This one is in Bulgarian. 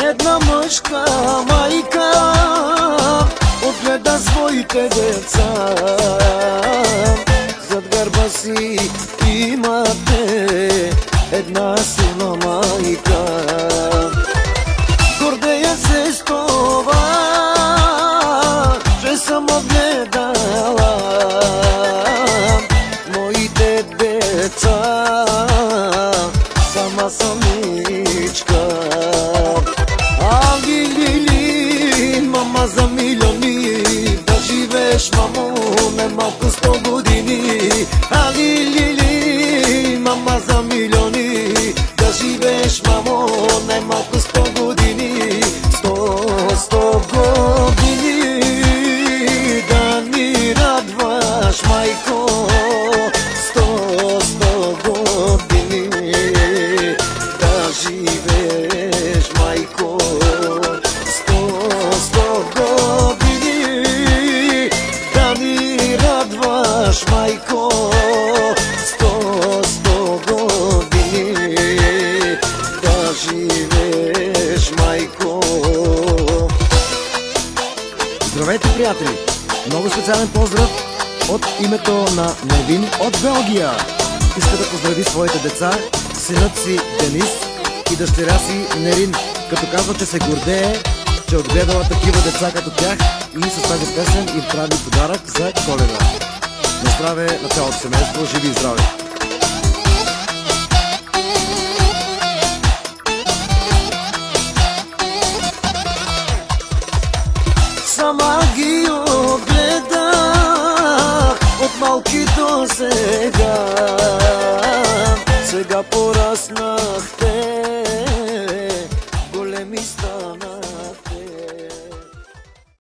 Една мъжка майка отгледа своите деца. Зад гърба си имате една силна майка. Гордея се с това, че съм отгледала моите деца. Сама самичка. Али-ли-ли, мама за милиони, да живееш, мамо, не малко 100 години. Али-ли-ли, мама за милиони, да живееш, мамо, не малко 100 години. 100 години, да ни радваш, майко. 100 години, да живееш, майко. 100 години, да ни радваш, майко. 100 години, да живееш, майко. Здравейте, приятели! Много специален поздрав от името на Невин от Белгия. Иска да поздрави своите деца, синът си Денис и дъщеря си Нерин, като казва, че се гордее, че е отгледала такива деца като тях и с тази песен им прави подарък за Коледа. На здраве на цялото семейство, живи и здрави! Сама ги отгледах от малки до сега. Сега пораснахте